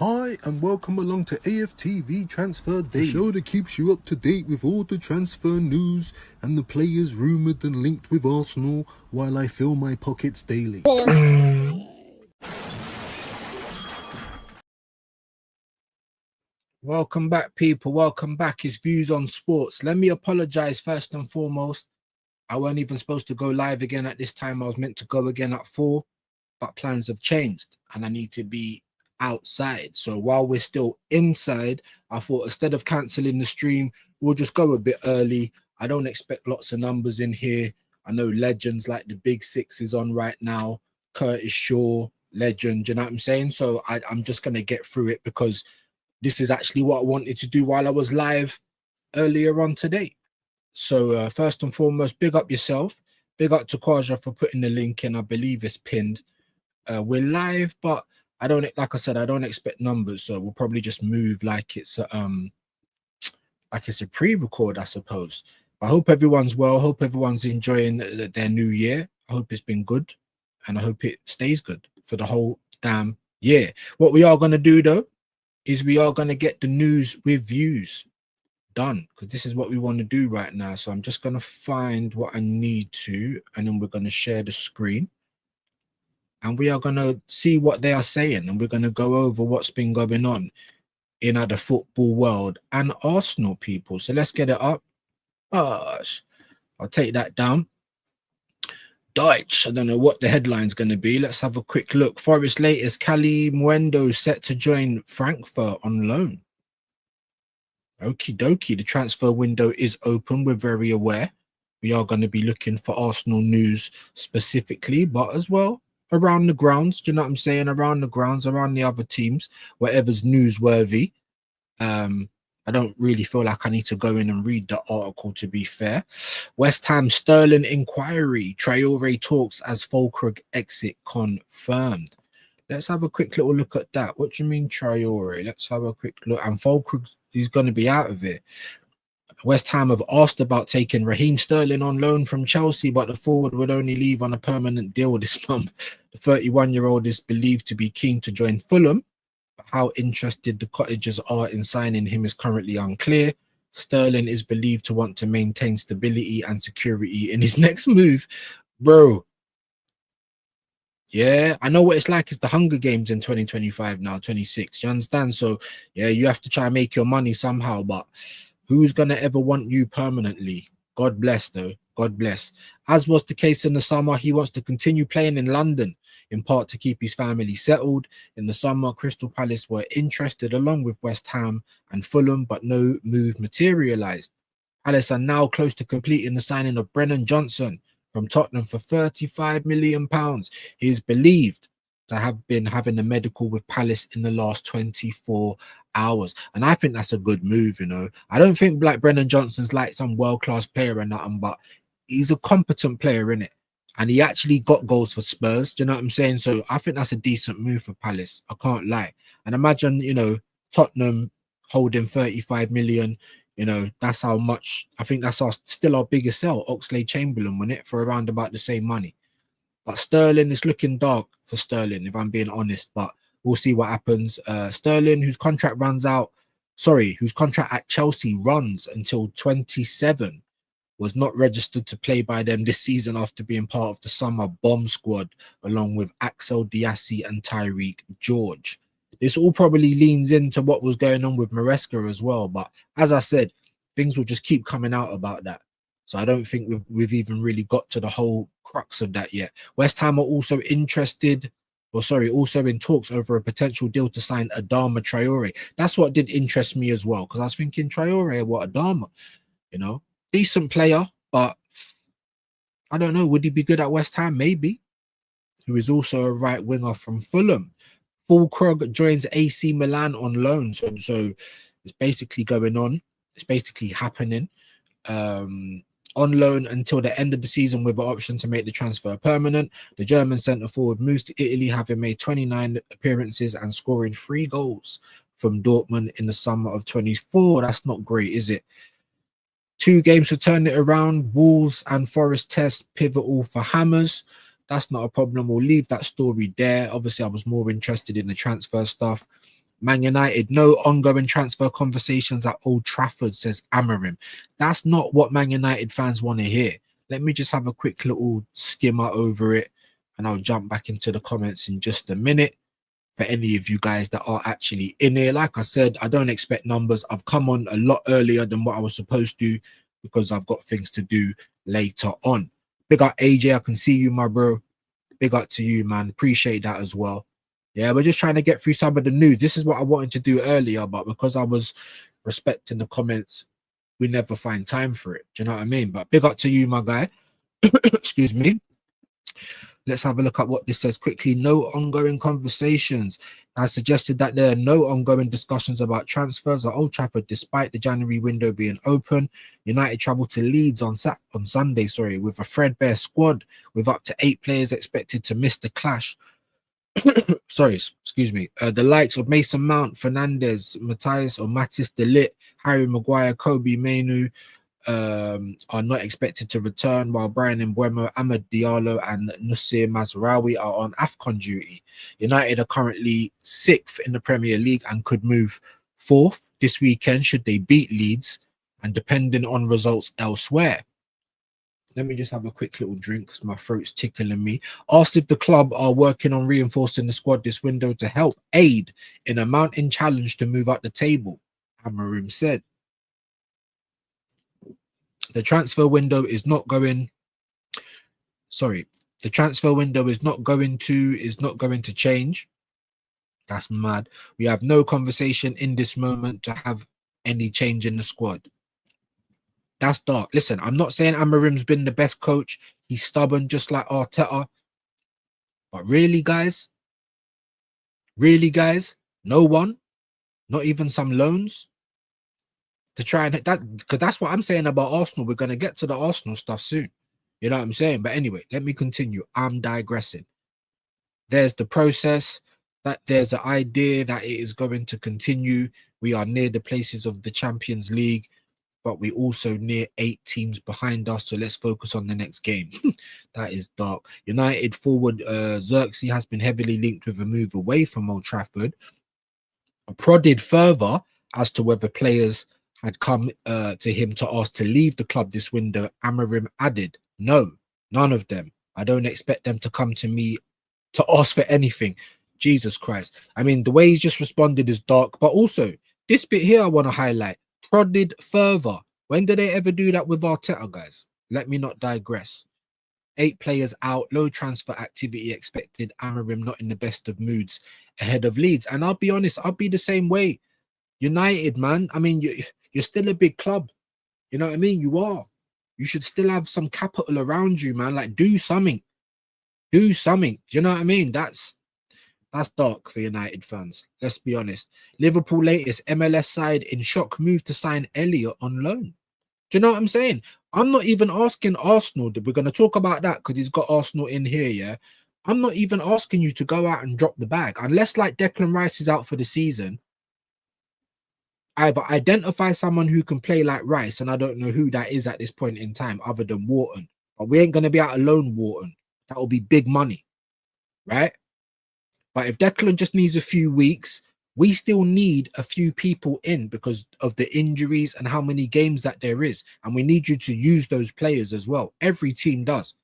Hi and welcome along to AFTV Transfer Day, the show that keeps you up to date with all the transfer news and the players rumoured and linked with Arsenal while I fill my pockets daily. Welcome back, people. Welcome back. It's Views on Sports. Let me apologize first and foremost. I weren't even supposed to go live again at this time. I was meant to go again at 4, but plans have changed and I need to be outside. So while we're still inside, I thought instead of cancelling the stream, we'll just go a bit early. I don't expect lots of numbers in here. I know legends like the Big Six is on right now. Curtis Shaw, legend, you know what I'm saying? So I'm just going to get through it because this is actually what I wanted to do while I was live earlier on today. So first and foremost, big up yourself. Big up to Kwaja for putting the link in. I believe it's pinned. We're live, but I don't, like I said, I don't expect numbers. So we'll probably just move like it's a pre-record, I suppose. I hope everyone's well. Hope everyone's enjoying their new year. I hope it's been good, and I hope it stays good for the whole damn year. What we are going to do, though, is we are going to get the news with views done, because this is what we want to do right now. So I'm just going to find what I need to, and then we're going to share the screen. And we are going to see what they are saying, and we're going to go over what's been going on in the football world and Arsenal, people. So let's get it up. Gosh, I'll take that down. Deutsch. I don't know what the headline's going to be. Let's have a quick look. Forest latest, Cali Muendo set to join Frankfurt on loan. Okie dokie. The transfer window is open. We're very aware. We are going to be looking for Arsenal news specifically, but as well around the grounds. Do you know what I'm saying? Around the grounds, around the other teams, whatever's newsworthy. I don't really feel like I need to go in and read the article, to be fair. West Ham Sterling inquiry. Traore talks as Fulkrug exit confirmed. Let's have a quick little look at that. What do you mean, Traore? Let's have a quick look. And Fulkrug is going to be out of it. West Ham have asked about taking Raheem Sterling on loan from Chelsea, but the forward would only leave on a permanent deal this month. The 31-year-old is believed to be keen to join Fulham. How interested the Cottagers are in signing him is currently unclear. Sterling is believed to want to maintain stability and security in his next move. Bro, yeah, I know what it's like. It's the Hunger Games in 2025 now, 26. You understand? So, yeah, you have to try and make your money somehow, but who's going to ever want you permanently? God bless, though. God bless. As was the case in the summer, he wants to continue playing in London, in part to keep his family settled. In the summer, Crystal Palace were interested along with West Ham and Fulham, but no move materialised. Palace are now close to completing the signing of Brennan Johnson from Tottenham for £35 million. He is believed to have been having a medical with Palace in the last 24 hours. And I think that's a good move, you know. I don't think like Brennan Johnson's like some world-class player or nothing, but he's a competent player, in it. And he actually got goals for Spurs. Do you know what I'm saying? So I think that's a decent move for Palace. I can't lie. And imagine, you know, Tottenham holding 35 million. You know, that's how much. I think that's still our biggest sell. Oxlade-Chamberlain won it for around about the same money. But Sterling is looking dark for Sterling, if I'm being honest. But we'll see what happens. Sterling, whose contract at Chelsea runs until 27, was not registered to play by them this season after being part of the summer bomb squad, along with Axel Diassi and Tyreek George. This all probably leans into what was going on with Maresca as well. But as I said, things will just keep coming out about that. So I don't think we've even really got to the whole crux of that yet. West Ham are also also in talks over a potential deal to sign Adama Traore. That's what did interest me as well, because I was thinking Traore, what, Adama? You know, decent player, but I don't know. Would he be good at West Ham? Maybe. Who is also a right winger from Fulham. Fulkrug joins AC Milan on loan. So it's basically going on. It's basically happening. On loan until the end of the season with an option to make the transfer permanent. The German centre forward moves to Italy, having made 29 appearances and scoring 3 goals from Dortmund in the summer of 24. That's not great, is it? 2 games to turn it around. Wolves and Forest test pivotal for Hammers. That's not a problem. We'll leave that story there. Obviously, I was more interested in the transfer stuff. Man United, no ongoing transfer conversations at Old Trafford, says Amarim. That's not what Man United fans want to hear. Let me just have a quick little skimmer over it, and I'll jump back into the comments in just a minute. For any of you guys that are actually in here, like I said, I don't expect numbers. I've come on a lot earlier than what I was supposed to because I've got things to do later on. Big up AJ, I can see you, my bro. Big up to you, man. Appreciate that as well. Yeah, we're just trying to get through some of the news. This is what I wanted to do earlier, but because I was respecting the comments, we never find time for it. Do you know what I mean? But big up to you, my guy. Excuse me. Let's have a look at what this says quickly. No ongoing conversations. I suggested that there are no ongoing discussions about transfers at Old Trafford despite the January window being open. United travel to Leeds on Sunday, with a threadbare squad with up to 8 players expected to miss the clash. Excuse me. The likes of Mason Mount, Fernandez, Mattis De Ligt, Harry Maguire, Kobe Mainoo, are not expected to return, while Brian Mbeumo, Ahmed Diallo and Nusir Mazraoui are on AFCON duty. United are currently 6th in the Premier League and could move 4th this weekend should they beat Leeds, and depending on results elsewhere. Let me just have a quick little drink because my throat's tickling me. Asked if the club are working on reinforcing the squad this window to help aid in a mounting challenge to move up the table, Amarim said. The transfer window is not going to change. That's mad. We have no conversation in this moment to have any change in the squad. That's dark. Listen, I'm not saying Amarim's been the best coach. He's stubborn just like Arteta. But really, guys, no one, not even some loans, to try and hit that, because that's what I'm saying about Arsenal. We're going to get to the Arsenal stuff soon. You know what I'm saying? But anyway, let me continue. I'm digressing. There's the process, that there's the idea that it is going to continue. We are near the places of the Champions League, but we also near 8 teams behind us. So let's focus on the next game. That is dark. United forward Xerxes has been heavily linked with a move away from Old Trafford. Prodded further as to whether players had come to him to ask to leave the club this window, Amarim added, no, none of them. I don't expect them to come to me to ask for anything. Jesus Christ. I mean, the way he's just responded is dark, but also this bit here I want to highlight. Prodded further. When did they ever do that with Arteta, guys? Let me not digress. 8 players out, low transfer activity expected. Amarim not in the best of moods ahead of Leeds. And I'll be honest, I'll be the same way. United, man. I mean, you're still a big club. You know what I mean? You are. You should still have some capital around you, man. Like, do something. Do something. You know what I mean? That's dark for United fans. Let's be honest. Liverpool latest MLS side in shock move to sign Elliott on loan. Do you know what I'm saying? I'm not even asking Arsenal. We're going to talk about that because he's got Arsenal in here, yeah? I'm not even asking you to go out and drop the bag. Unless, like, Declan Rice is out for the season, either identify someone who can play like Rice, and I don't know who that is at this point in time other than Wharton. But we ain't going to be out alone, Wharton. That will be big money, right? But if Declan just needs a few weeks, we still need a few people in because of the injuries and how many games that there is. And we need you to use those players as well. Every team does.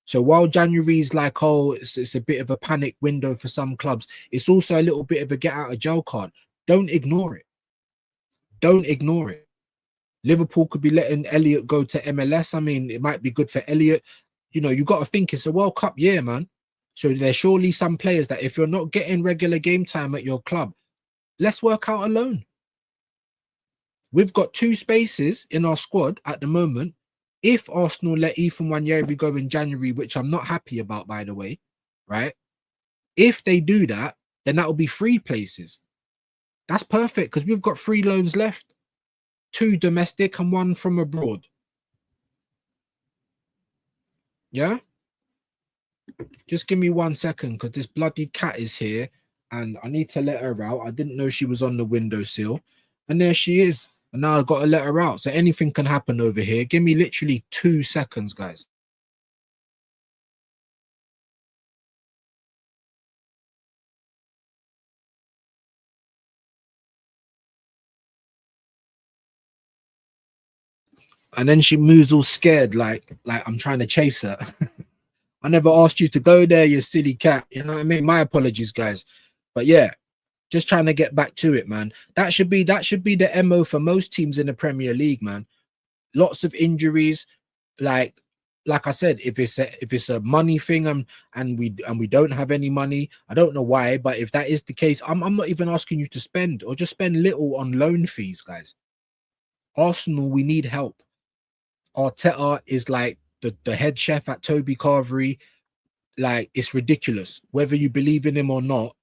So while January is like, oh, it's a bit of a panic window for some clubs, it's also a little bit of a get out of jail card. Don't ignore it. Don't ignore it. Liverpool could be letting Elliott go to MLS. I mean, it might be good for Elliott. You know, you got to think it's a World Cup year, man. So there's surely some players that if you're not getting regular game time at your club, let's work out a loan. We've got 2 spaces in our squad at the moment. If Arsenal let Ethan Nwaneri go in January, which I'm not happy about, by the way, right? If they do that, then that will be 3 places. That's perfect because we've got 3 loans left. 2 domestic and 1 from abroad. Yeah? Just give me 1 second because this bloody cat is here and I need to let her out. I didn't know she was on the windowsill. And there she is. And now I've got to let her out. So anything can happen over here. Give me literally 2 seconds, guys. And then she moves all scared, like I'm trying to chase her. I never asked you to go there, you silly cat. You know what I mean? My apologies, guys. But yeah, just trying to get back to it, man. That should be the MO for most teams in the Premier League, man. Lots of injuries, like I said, if it's a money thing, and we don't have any money, I don't know why, but if that is the case, I'm not even asking you to spend, or just spend little on loan fees, guys. Arsenal, we need help. Arteta is like the head chef at Toby Carvery. Like, it's ridiculous. Whether you believe in him or not,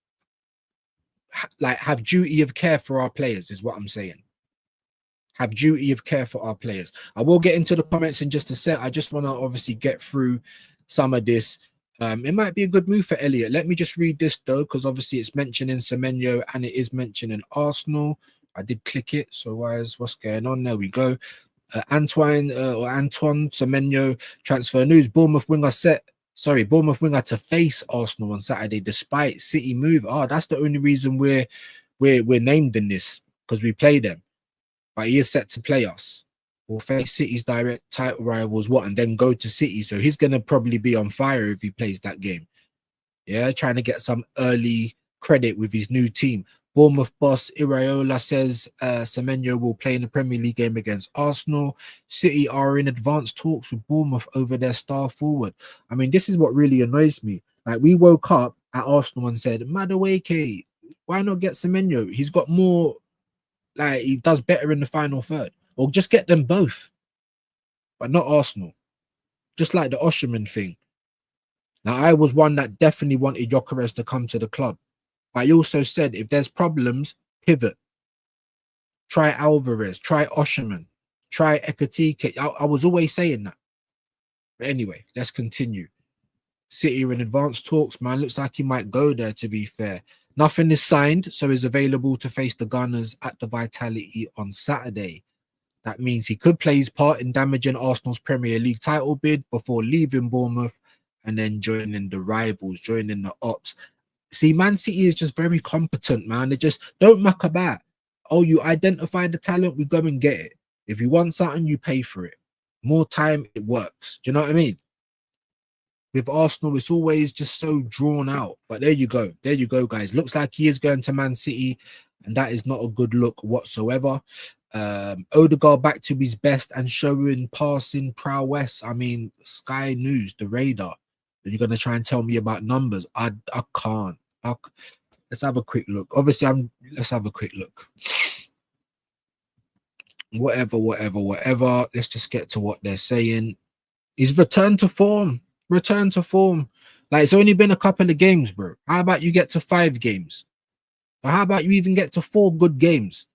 like, have duty of care for our players is what I'm saying. Have duty of care for our players. I will get into the comments in just a sec. I just want to obviously get through some of this. It might be a good move for Elliot. Let me just read this though, because obviously it's mentioning Semenyo and it is mentioning Arsenal. I did click it, so what's going on? There we go. Antoine Semenyo transfer news. Bournemouth winger to face Arsenal on Saturday despite City move. Oh, that's the only reason we're named in this, because we play them. But he is set to play us. We'll face City's direct title rivals, and then go to City. So he's going to probably be on fire if he plays that game. Yeah, trying to get some early credit with his new team. Bournemouth boss Iraola says Semenyo will play in the Premier League game against Arsenal. City are in advanced talks with Bournemouth over their star forward. I mean, this is what really annoys me. Like, we woke up at Arsenal and said, Madueke, why not get Semenyo? He's got more... Like, he does better in the final third. Or just get them both. But not Arsenal. Just like the Osherman thing. Now, I was one that definitely wanted Gyökeres to come to the club. But I also said, if there's problems, pivot. Try Alvarez. Try Osherman. Try Ekatike. I was always saying that. But anyway, let's continue. City are in advanced talks, man. Looks like he might go there, to be fair. Nothing is signed, so is available to face the Gunners at the Vitality on Saturday. That means he could play his part in damaging Arsenal's Premier League title bid before leaving Bournemouth and then joining the rivals, joining the Ops. See, Man City is just very competent, man. They just don't muck about. Oh, you identify the talent, we go and get it. If you want something, you pay for it. More time, it works. Do you know what I mean? With Arsenal, it's always just so drawn out. But there you go. There you go, guys. Looks like he is going to Man City, and that is not a good look whatsoever. Odegaard back to his best and showing passing prowess. I mean, Sky News, the radar. You're going to try and tell me about numbers. I can't. Let's have a quick look. Obviously, let's have a quick look. Whatever. Let's just get to what they're saying. He's returned to form. Return to form. Like, it's only been a couple of games, bro. How about you get to 5 games? Or how about you even get to 4 good games?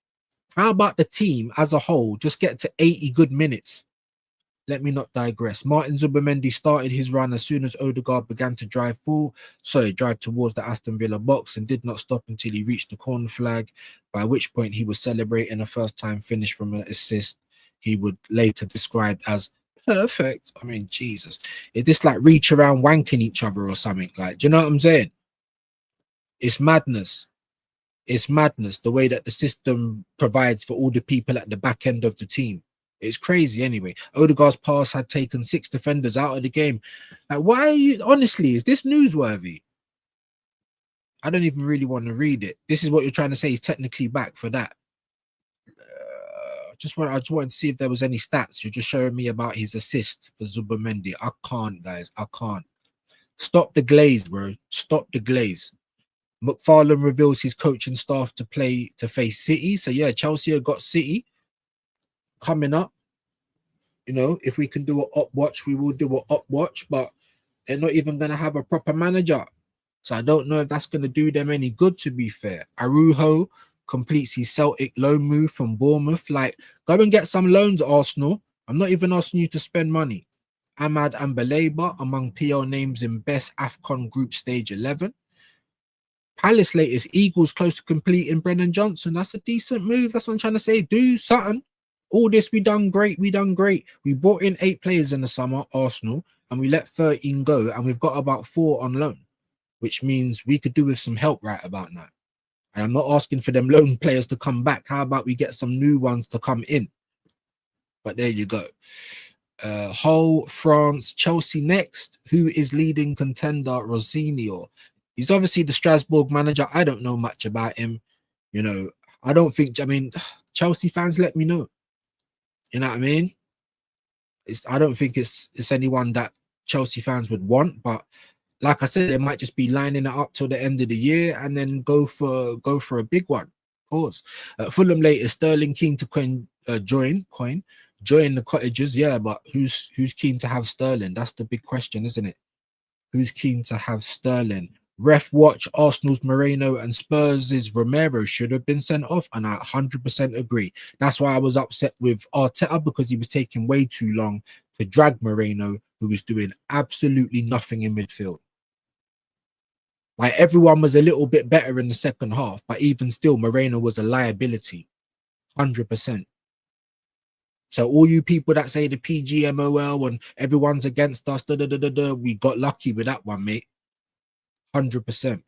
How about the team as a whole just get to 80 good minutes? Let me not digress. Martin Zubimendi started his run as soon as Odegaard began to drive towards the Aston Villa box, and did not stop until he reached the corner flag, by which point he was celebrating a first-time finish from an assist he would later describe as perfect. I mean, Jesus. Is this like reach around wanking each other or something? Like, do you know what I'm saying? It's madness. It's madness, the way that the system provides for all the people at the back end of the team. It's crazy anyway. Odegaard's pass had taken 6 defenders out of the game. Like, why are you... Honestly, is this newsworthy? I don't even really want to read it. This is what you're trying to say. He's technically back for that. I just wanted to see if there was any stats. You're just showing me about his assist for Zubimendi. I can't, guys. I can't. Stop the glaze, bro. Stop the glaze. McFarlane reveals his coaching staff to face City. So yeah, Chelsea have got City coming up. You know, if we can do an up watch, we will do an up watch, but they're not even going to have a proper manager. So I don't know if that's going to do them any good, to be fair. Arujo completes his Celtic loan move from Bournemouth. Like, go and get some loans, Arsenal. I'm not even asking you to spend money. Ahmad and Baleba among PL names in best AFCON group stage 11. Palace latest, Eagles close to completing Brennan Johnson. That's a decent move. That's what I'm trying to say. Do something. All this, we done great. We brought in 8 players in the summer, Arsenal, and we let 13 go, and we've got about 4 on loan, which means we could do with some help right about now. And I'm not asking for them loan players to come back. How about we get some new ones to come in? But there you go. Hull, France, Chelsea next. Who is leading contender? Rosinio. He's obviously the Strasbourg manager. I don't know much about him. You know, I don't think, I mean, Chelsea fans, let me know. You know what I mean? I don't think it's anyone that Chelsea fans would want, but like I said, they might just be lining it up till the end of the year and then go for a big one. Pause. Fulham later, Sterling keen to join the cottages. Yeah, but who's keen to have Sterling? That's the big question, isn't it? Who's keen to have Sterling? Ref watch, Arsenal's Moreno and Spurs' Romero should have been sent off, and I 100% agree. That's why I was upset with Arteta, because he was taking way too long to drag Moreno, who was doing absolutely nothing in midfield. Like, everyone was a little bit better in the second half, but even still, Moreno was a liability, 100%. So all you people that say the PGMOL and everyone's against us, we got lucky with that one, mate. 100%.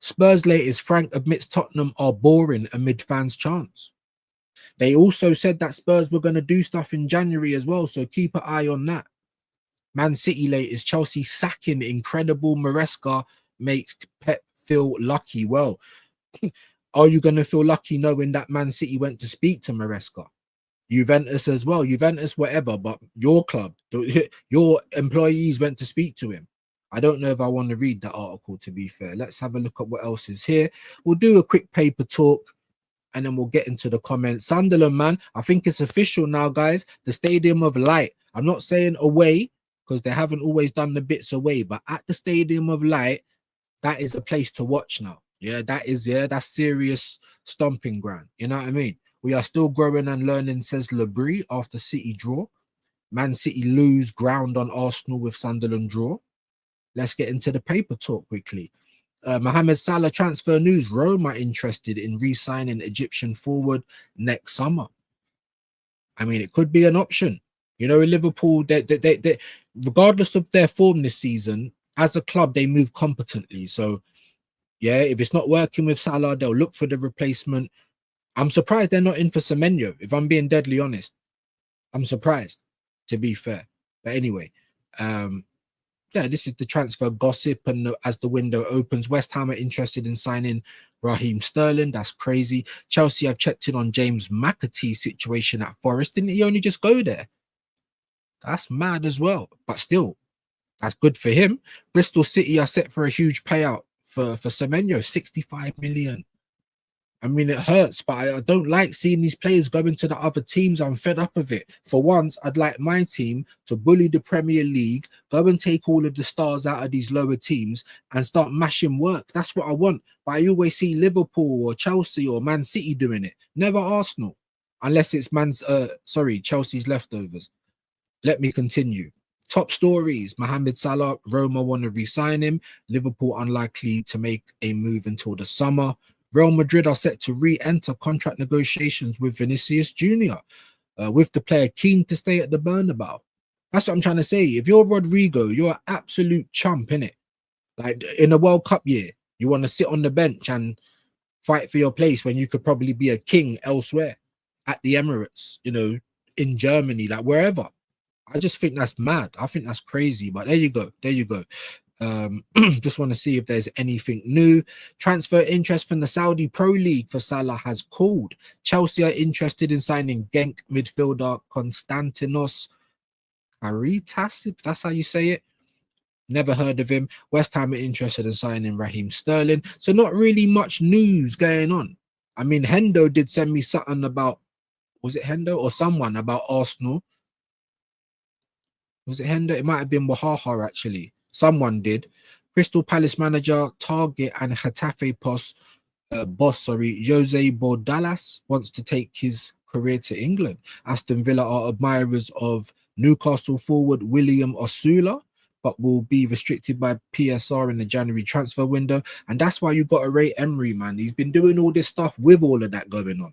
Spurs latest, Frank admits Tottenham are boring amid fans' chants. They also said that Spurs were going to do stuff in January as well, so keep an eye on that. Man City latest, Chelsea sacking incredible Maresca makes Pep feel lucky. Well, are you going to feel lucky knowing that Man City went to speak to Maresca? Juventus as well, Juventus, whatever, but your club, your employees went to speak to him. I don't know if I want to read that article, to be fair. Let's have a look at what else is here. We'll do a quick paper talk and then we'll get into the comments. Sunderland, man, I think it's official now, guys. The Stadium of Light. I'm not saying away, because they haven't always done the bits away, but at the Stadium of Light, that is the place to watch now. Yeah, that's serious stomping ground. You know what I mean? We are still growing and learning, says Lebris after City draw. Man City lose ground on Arsenal with Sunderland draw. Let's get into the paper talk quickly. Mohamed Salah transfer news. Roma interested in re-signing Egyptian forward next summer. I mean, it could be an option. You know, in Liverpool, they regardless of their form this season, as a club, they move competently. So, yeah, if it's not working with Salah, they'll look for the replacement. I'm surprised they're not in for Semenyo, if I'm being deadly honest. I'm surprised, to be fair. But anyway, yeah, this is the transfer gossip. And as the window opens, West Ham are interested in signing Raheem Sterling. That's crazy. Chelsea have checked in on James McAtee's situation at Forest. Didn't he only just go there? That's mad as well. But still, that's good for him. Bristol City are set for a huge payout for Semenyo, 65 million. I mean, it hurts, but I don't like seeing these players going to the other teams. I'm fed up of it. For once, I'd like my team to bully the Premier League, go and take all of the stars out of these lower teams and start mashing work. That's what I want. But I always see Liverpool or Chelsea or Man City doing it. Never Arsenal, unless it's Chelsea's leftovers. Let me continue. Top stories. Mohamed Salah, Roma want to re-sign him. Liverpool unlikely to make a move until the summer. Real Madrid are set to re-enter contract negotiations with Vinicius Jr., with the player keen to stay at the Bernabeu. That's what I'm trying to say. If you're Rodrigo, you're an absolute chump, innit? Like, in a World Cup year, you want to sit on the bench and fight for your place when you could probably be a king elsewhere, at the Emirates, you know, in Germany, like wherever. I just think that's mad. I think that's crazy. But there you go. Just want to see if there's anything new. Transfer interest from the Saudi Pro League for Salah has cooled. Chelsea are interested in signing Genk midfielder Konstantinos Karitas, if that's how you say it. Never heard of him. West Ham are interested in signing Raheem Sterling. So not really much news going on. I mean, Hendo did send me something about, was it Hendo or someone about Arsenal? Was it Hendo? It might have been Wahaha, actually. Someone did. Crystal Palace manager, Target and Getafe boss, Jose Bordalas wants to take his career to England. Aston Villa are admirers of Newcastle forward William Osula, but will be restricted by PSR in the January transfer window. And that's why you got to rate Emery, man. He's been doing all this stuff with all of that going on.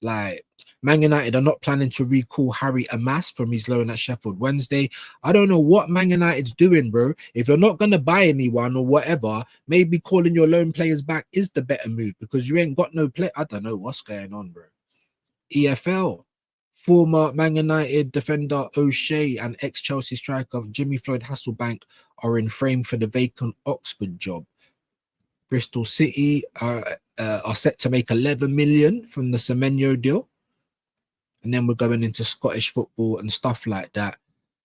Like, Man United are not planning to recall Harry Amas from his loan at Sheffield Wednesday. I don't know what Man United's doing, bro. If you're not going to buy anyone or whatever, maybe calling your loan players back is the better move, because you ain't got no play. I don't know what's going on, bro. EFL. Former Man United defender O'Shea and ex-Chelsea striker Jimmy Floyd Hasselbank are in frame for the vacant Oxford job. Bristol City are set to make 11 million from the Semenyo deal. And then we're going into Scottish football and stuff like that.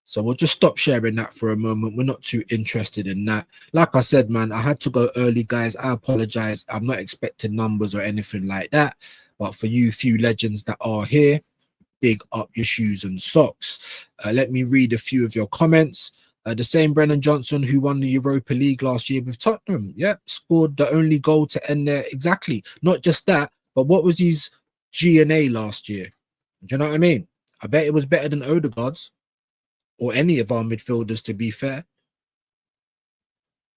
So we'll just stop sharing that for a moment. We're not too interested in that. Like I said, man, I had to go early, guys. I apologize. I'm not expecting numbers or anything like that. But for you few legends that are here, big up your shoes and socks. Let me read a few of your comments. The same Brennan Johnson who won the Europa League last year with Tottenham. Yep, scored the only goal to end there. Exactly. Not just that, but what was his G&A last year? Do you know what I mean? I bet it was better than Odegaard's or any of our midfielders, to be fair.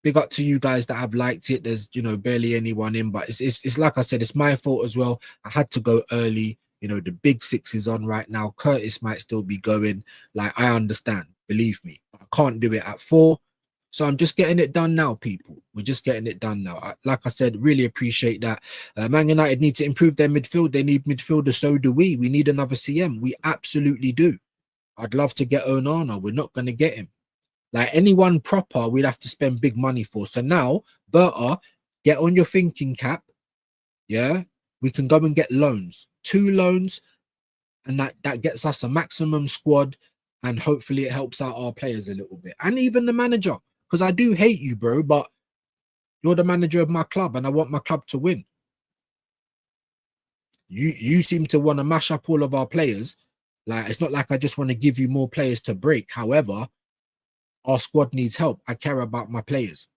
Big up to you guys that have liked it. There's, barely anyone in, but it's like I said, it's my fault as well. I had to go early. The big six is on right now. Curtis might still be going. Like, I understand, believe me. I can't do it at 4. So I'm just getting it done now, people. We're just getting it done now. Like I said, really appreciate that. Man United need to improve their midfield. They need midfielders, so do we. We need another CM. We absolutely do. I'd love to get Onana. We're not going to get him. Like, anyone proper, we'd have to spend big money for. So now, Berta, get on your thinking cap. Yeah? We can go and get loans. 2 loans, and that gets us a maximum squad, and hopefully it helps out our players a little bit. And even the manager. Because I do hate you, bro, but you're the manager of my club, and I want my club to win. You seem to want to mash up all of our players. Like, it's not like I just want to give you more players to break. However, our squad needs help. I care about my players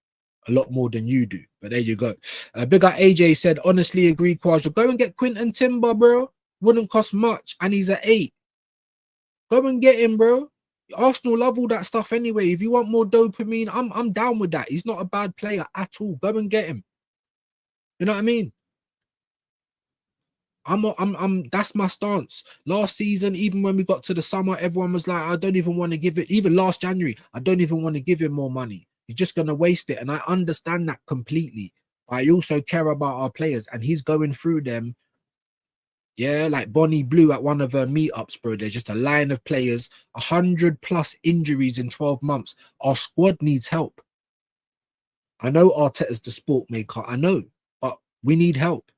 a lot more than you do. But there you go. Big up AJ said, honestly agree, Quadra. Go and get Quinton Timber, bro. Wouldn't cost much. And he's at 8. Go and get him, bro. Arsenal love all that stuff anyway. If you want more dopamine, I'm down with that. He's not a bad player at all. Go and get him. You know what I mean? That's my stance. Last season, even when we got to the summer, everyone was like, I don't even want to give it. Even last January, I don't even want to give him more money. He's just going to waste it. And I understand that completely. I also care about our players, and he's going through them. Yeah, like Bonnie Blue at one of her meetups, bro. There's just a line of players, 100+ injuries in 12 months. Our squad needs help. I know Arteta's the sport maker. I know, but we need help.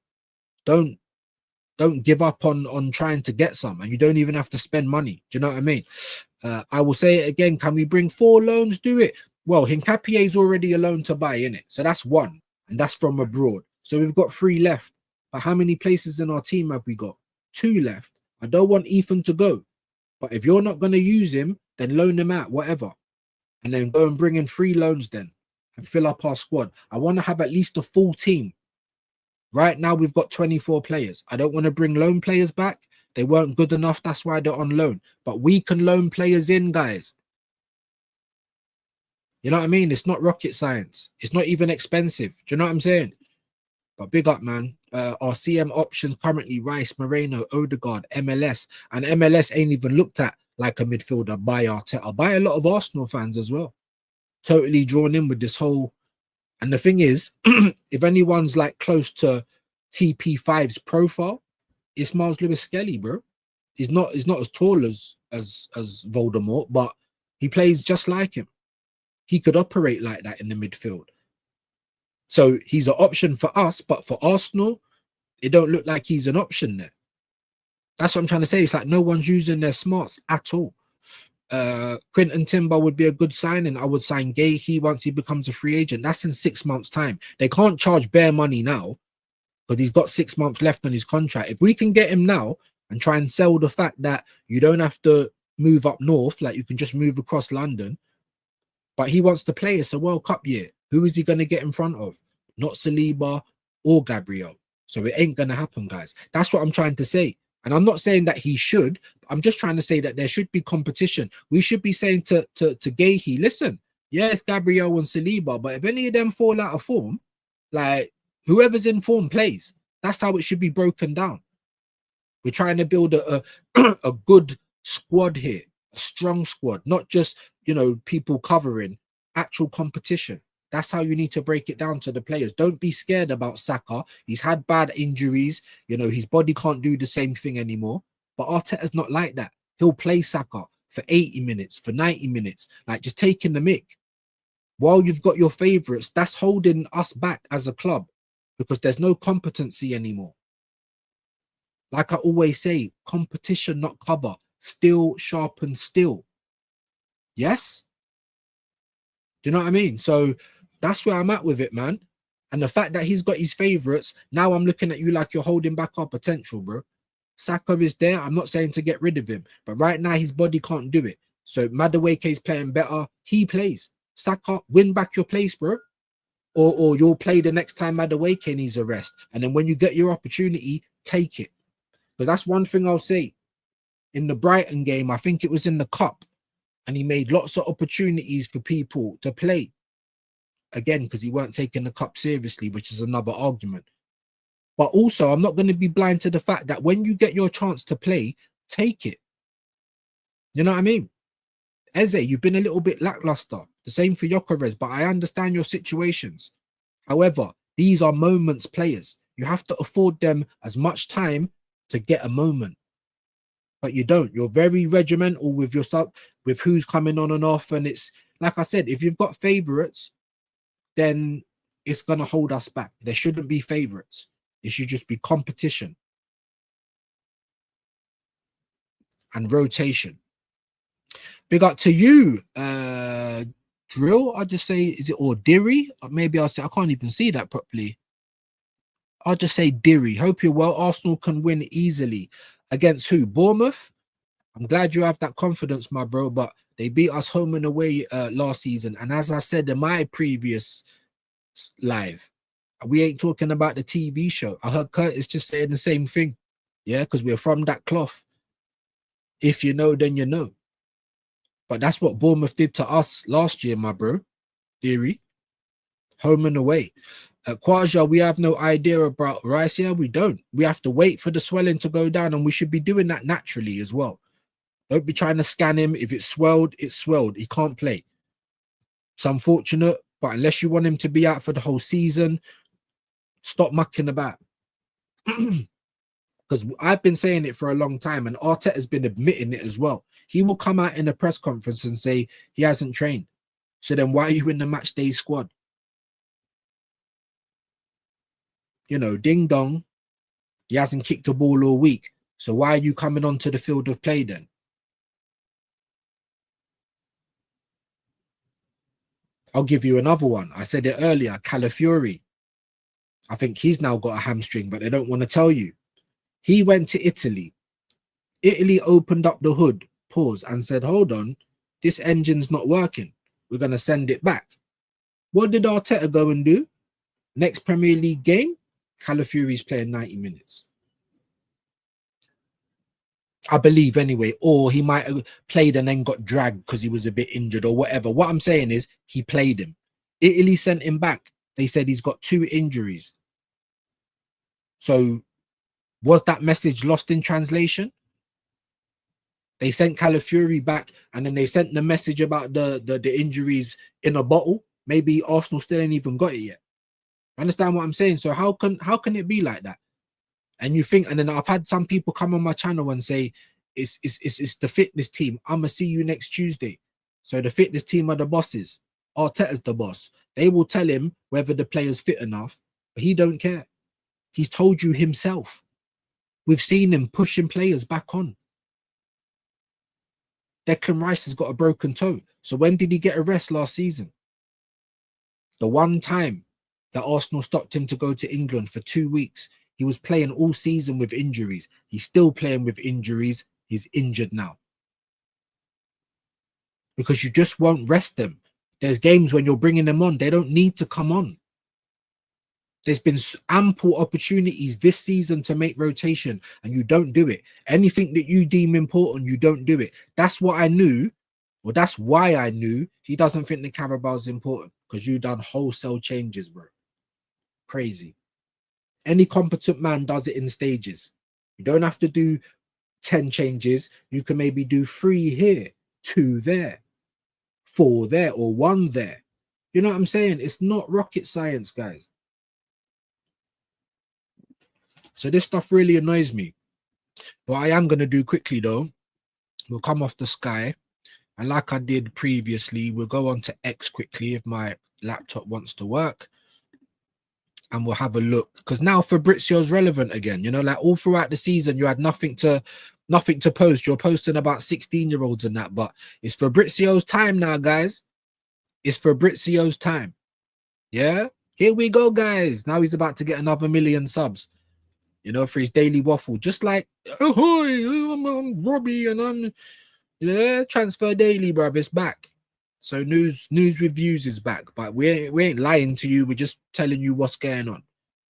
Don't give up on trying to get some, and you don't even have to spend money. Do you know what I mean? I will say it again. Can we bring 4 loans? Do it. Well, Hincapié is already a loan to buy, innit? So that's 1, and that's from abroad. So we've got 3 left. But how many places in our team have we got? 2 left. I don't want Ethan to go. But if you're not going to use him, then loan him out, whatever. And then go and bring in 3 loans then and fill up our squad. I want to have at least a full team. Right now, we've got 24 players. I don't want to bring loan players back. They weren't good enough. That's why they're on loan. But we can loan players in, guys. You know what I mean? It's not rocket science. It's not even expensive. Do you know what I'm saying? But big up, man. Our CM options currently Rice, Moreno, Odegaard, MLS. And MLS ain't even looked at like a midfielder by Arteta. By a lot of Arsenal fans as well. Totally drawn in with this whole... And the thing is, if anyone's like close to TP5's profile, it's Miles Lewis Skelly, bro. He's not as tall as Voldemort, but he plays just like him. He could operate like that in the midfield. So he's an option for us, but for Arsenal, it don't look like he's an option there. That's what I'm trying to say. It's like no one's using their smarts at all. Quinton Timber would be a good signing. I would sign Gahey once he becomes a free agent. That's in 6 months' time. They can't charge bare money now because he's got 6 months left on his contract. If we can get him now and try and sell the fact that you don't have to move up north, like you can just move across London, but he wants to play. It's a World Cup year. Who is he going to get in front of? Not Saliba or Gabriel. So it ain't going to happen, guys. That's what I'm trying to say. And I'm not saying that he should. I'm just trying to say that there should be competition. We should be saying to Gahey, listen, yes, Gabriel and Saliba, but if any of them fall out of form, like whoever's in form plays. That's how it should be broken down. We're trying to build a good squad here, a strong squad, not just, people covering, actual competition. That's how you need to break it down to the players. Don't be scared about Saka. He's had bad injuries. His body can't do the same thing anymore. But Arteta's not like that. He'll play Saka for 80 minutes, for 90 minutes, like just taking the mick. While you've got your favourites, that's holding us back as a club because there's no competency anymore. Like I always say, competition, not cover. Still sharpen steel. Yes? Do you know what I mean? So that's where I'm at with it, man. And the fact that he's got his favourites, now I'm looking at you like you're holding back our potential, bro. Saka is there. I'm not saying to get rid of him, but right now his body can't do it. So Madueke is playing better. He plays. Saka, win back your place, bro. Or you'll play the next time Madueke needs a rest. And then when you get your opportunity, take it. Because that's one thing I'll say. In the Brighton game, I think it was in the Cup, and he made lots of opportunities for people to play. Again, because he weren't taking the Cup seriously, which is another argument. But also, I'm not going to be blind to the fact that when you get your chance to play, take it. You know what I mean? Eze, you've been a little bit lackluster. The same for Gyökeres, but I understand your situations. However, these are moments players. You have to afford them as much time to get a moment. But you don't. You're very regimental with your stuff, with who's coming on and off. And it's, like I said, if you've got favourites, then it's going to hold us back. There shouldn't be favourites. It should just be competition and rotation. Big up to you, Drill. I'll just say, is it or Diri? Or maybe I'll say, I can't even see that properly. I'll just say Diri. Hope you're well. Arsenal can win easily. Against who? Bournemouth? I'm glad you have that confidence, my bro, but they beat us home and away last season. And as I said in my previous live, we ain't talking about the TV show. I heard Curtis just saying the same thing. Yeah, because we're from that cloth. If you know, then you know. But that's what Bournemouth did to us last year, my bro. Theory. Home and away. Kwaja, we have no idea about Rice. Yeah, we don't. We have to wait for the swelling to go down, and we should be doing that naturally as well. Don't be trying to scan him. If it's swelled, it's swelled. He can't play. It's unfortunate, but unless you want him to be out for the whole season, stop mucking about. Because I've been saying it for a long time, and Arteta's been admitting it as well. He will come out in a press conference and say he hasn't trained. So then why are you in the match day squad? You know, ding dong. He hasn't kicked a ball all week. So why are you coming onto the field of play then? I'll give you another one. I said it earlier, Calafiori. I think he's now got a hamstring, but they don't want to tell you. He went to Italy. Italy opened up the hood, pause, and said, hold on, this engine's not working. We're going to send it back. What did Arteta go and do? Next Premier League game, Calafiori's playing 90 minutes. I believe anyway, or he might have played and then got dragged because he was a bit injured or whatever. What I'm saying is he played him. Italy sent him back. They said he's got 2 injuries. So was that message lost in translation? They sent Calafiori back and then they sent the message about the injuries in a bottle. Maybe Arsenal still ain't even got it yet. Understand what I'm saying? So how can it be like that? And you think, and then I've had some people come on my channel and say, it's the fitness team. I'ma see you next Tuesday. So the fitness team are the bosses. Arteta's the boss. They will tell him whether the player's fit enough, but he don't care. He's told you himself. We've seen him pushing players back on. Declan Rice has got a broken toe. So when did he get a rest last season? The one time that Arsenal stopped him to go to England for 2 weeks. He was playing all season with injuries. He's still playing with injuries. He's injured now. Because you just won't rest them. There's games when you're bringing them on. They don't need to come on. There's been ample opportunities this season to make rotation and you don't do it. Anything that you deem important, you don't do it. That's what I knew, or that's why I knew he doesn't think the Carabao's important, because you done wholesale changes, bro. Crazy. Any competent man does it in stages. You don't have to do 10 changes. You can maybe do 3 here, 2 there, 4 there, or 1 there. You know what I'm saying? It's not rocket science, guys. So this stuff really annoys me. What I am going to do quickly, though, we'll come off the Sky. And like I did previously, we'll go on to X quickly if my laptop wants to work. And we'll have a look. Because now Fabrizio's relevant again. You know, like all throughout the season, you had nothing to post. You're posting about 16-year-olds and that. But it's Fabrizio's time now, guys. It's Fabrizio's time. Yeah? Here we go, guys. Now he's about to get another 1 million subs. You know, for his daily waffle. Just like, ahoy, I'm Robbie and I'm... Yeah, Transfer Daily, bruv, it's back. So news with views is back, but we ain't lying to you. We're just telling you what's going on.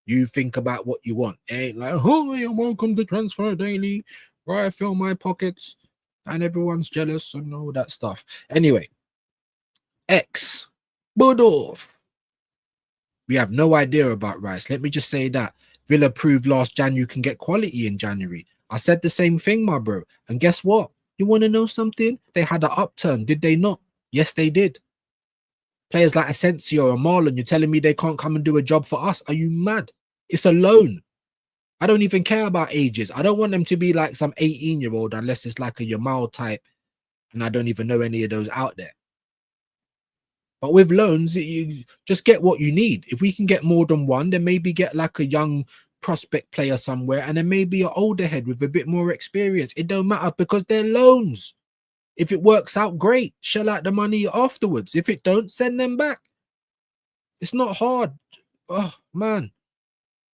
You think about what you want. It ain't like, oh, and welcome to Transfer Daily, where I fill my pockets and everyone's jealous and all that stuff. Anyway, X, Budorf. We have no idea about Rice. Let me just say that. Villa proved last Jan you can get quality in January. I said the same thing, my bro. And guess what? You want to know something? They had an upturn, did they not? Yes, they did. Players like Asensio or Marlon, you're telling me they can't come and do a job for us? Are you mad? It's a loan. I don't even care about ages. I don't want them to be like some 18-year-old unless it's like a Yamal type, and I don't even know any of those out there. But with loans, you just get what you need. If we can get more than one, then maybe get like a young prospect player somewhere, and then maybe an older head with a bit more experience. It don't matter because they're loans. If it works out, great. Shell out the money afterwards. If it don't, send them back. It's not hard. Oh man,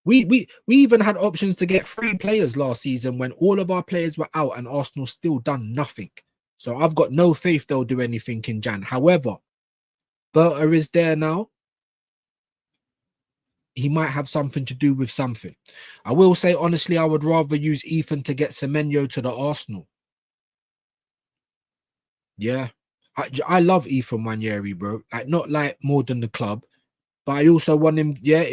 we even had options to get 3 players last season when all of our players were out and Arsenal still done nothing. So I've got no faith they'll do anything in Jan. However, Berta is there now. He might have something to do with something. I will say, honestly, I would rather use Ethan to get Semenyo to the Arsenal. Yeah. I love Ethan Wanyeri, bro. Like, not like more than the club, but I also want him. Yeah.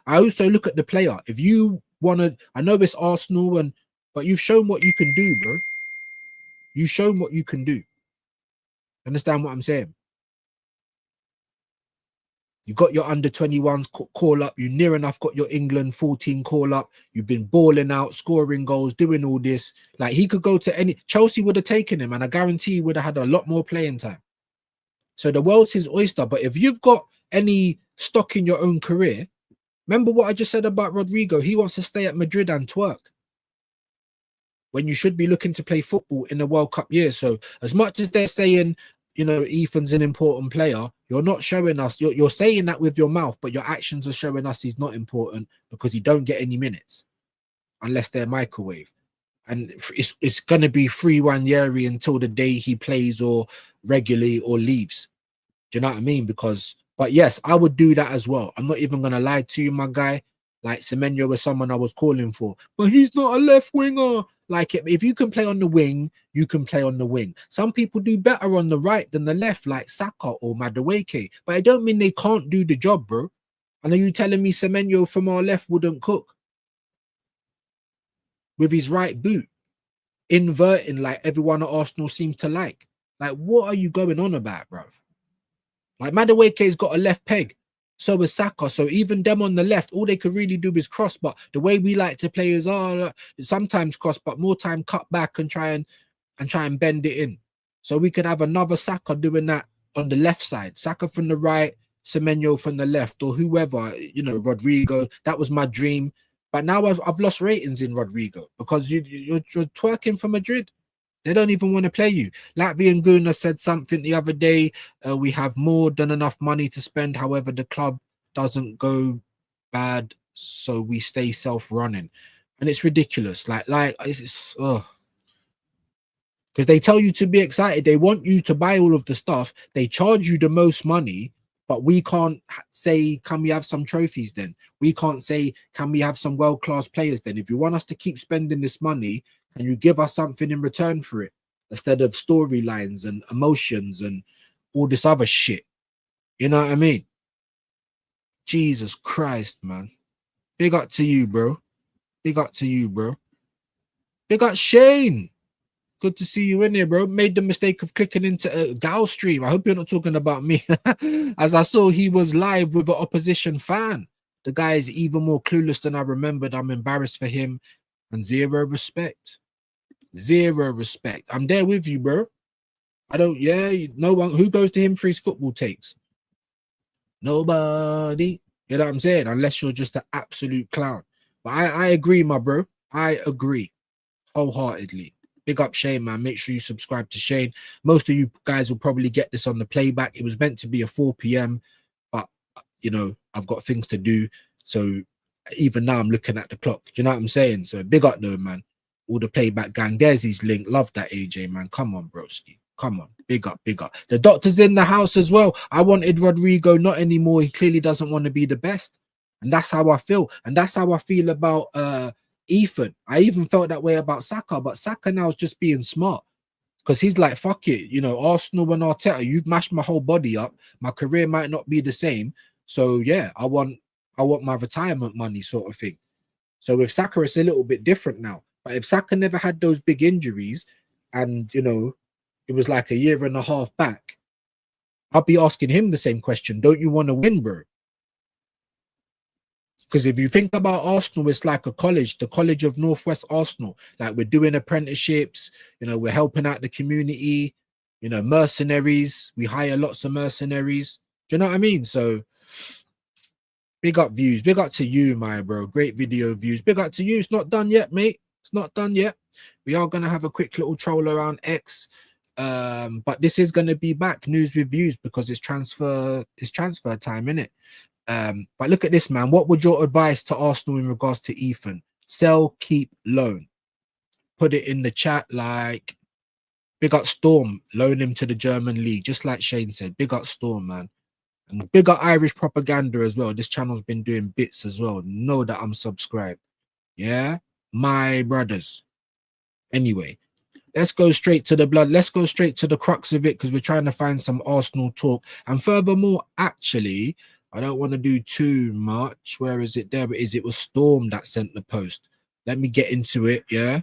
I also look at the player. If you want to, I know it's Arsenal, but you've shown what you can do, bro. You've shown what you can do. Understand what I'm saying? You got your under 21s call up. You near enough got your England 14 call up. You've been balling out, scoring goals, doing all this. Like, he could go to any... Chelsea would have taken him, and I guarantee he would have had a lot more playing time. So the world's his oyster. But if you've got any stock in your own career, remember what I just said about Rodrigo. He wants to stay at Madrid and twerk when you should be looking to play football in the World Cup year. So as much as they're saying, you know, Ethan's an important player, you're not showing us, you're saying that with your mouth, but your actions are showing us he's not important because he don't get any minutes unless they're microwave. And it's going to be 3-1 Yeri until the day he plays or regularly or leaves. Do you know what I mean? But yes, I would do that as well. I'm not even going to lie to you, my guy. Like, Semenyo was someone I was calling for, but he's not a left winger. Like, if you can play on the wing, you can play on the wing. Some people do better on the right than the left, like Saka or Madueke. But I don't mean they can't do the job, bro. And are you telling me Semenyo from our left wouldn't cook? With his right boot, inverting like everyone at Arsenal seems to like. Like, what are you going on about, bro? Like, Madueke's got a left peg. So is Saka. So even them on the left, all they could really do is cross. But the way we like to play is sometimes cross, but more time cut back and try and bend it in. So we could have another Saka doing that on the left side. Saka from the right, Semenyo from the left, or whoever, you know, Rodrigo. That was my dream. But now I've lost ratings in Rodrigo because you're twerking for Madrid. They don't even want to play you. Latvian Guna said something the other day. We have more than enough money to spend. However, the club doesn't go bad, so we stay self-running. And it's ridiculous. Like it's because they tell you to be excited. They want you to buy all of the stuff. They charge you the most money, but we can't say, can we have some trophies then? We can't say, can we have some world-class players then? If you want us to keep spending this money, and you give us something in return for it instead of storylines and emotions and all this other shit. You know what I mean? Jesus Christ, man. Big up to you, bro. Big up to you, bro. Big up Shane. Good to see you in here, bro. Made the mistake of clicking into a Gal stream. I hope you're not talking about me. As I saw he was live with an opposition fan. The guy is even more clueless than I remembered. I'm embarrassed for him and zero respect. Zero respect. I'm there with you, bro. I don't, yeah, no one who goes to him for his football takes. Nobody. You know what I'm saying? Unless you're just an absolute clown. But I agree, my bro. I agree wholeheartedly. Big up Shane, man. Make sure you subscribe to Shane. Most of you guys will probably get this on the playback. It was meant to be a 4 p.m., but you know, I've got things to do. So even now I'm looking at the clock. Do you know what I'm saying? So big up though, man. All the playback gang. There's his link. Love that, AJ, man. Come on, broski. Come on. Big up, big up. The doctor's in the house as well. I wanted Rodrigo, not anymore. He clearly doesn't want to be the best. And that's how I feel. And that's how I feel about Ethan. I even felt that way about Saka, but Saka now is just being smart. Because he's like, fuck it, you know, Arsenal and Arteta, you've mashed my whole body up. My career might not be the same. So yeah, I want my retirement money sort of thing. So with Saka, it's a little bit different now. But if Saka never had those big injuries and, you know, it was like a year and a half back, I'll be asking him the same question. Don't you want to win, bro? Because if you think about Arsenal, it's like a college, the College of Northwest Arsenal. Like we're doing apprenticeships, you know, we're helping out the community, you know, mercenaries. We hire lots of mercenaries. Do you know what I mean? So big up views. Big up to you, my bro. Great video views. Big up to you. It's not done yet, mate. It's not done yet. We are going to have a quick little troll around X. But this is going to be back news with views because it's transfer time, innit? But look at this, man. What would your advice to Arsenal in regards to Ethan? Sell, keep, loan. Put it in the chat. Like, big up Storm, loan him to the German league, just like Shane said. Big up Storm, man. And big up Irish propaganda as well. This channel's been doing bits as well. Know that I'm subscribed. Yeah, my brothers. Anyway, let's go straight to the blood. Let's go straight to the crux of it because we're trying to find some Arsenal talk. And furthermore, actually, I don't want to do too much. Where is it? There it was Storm that sent the post. Let me get into it, yeah?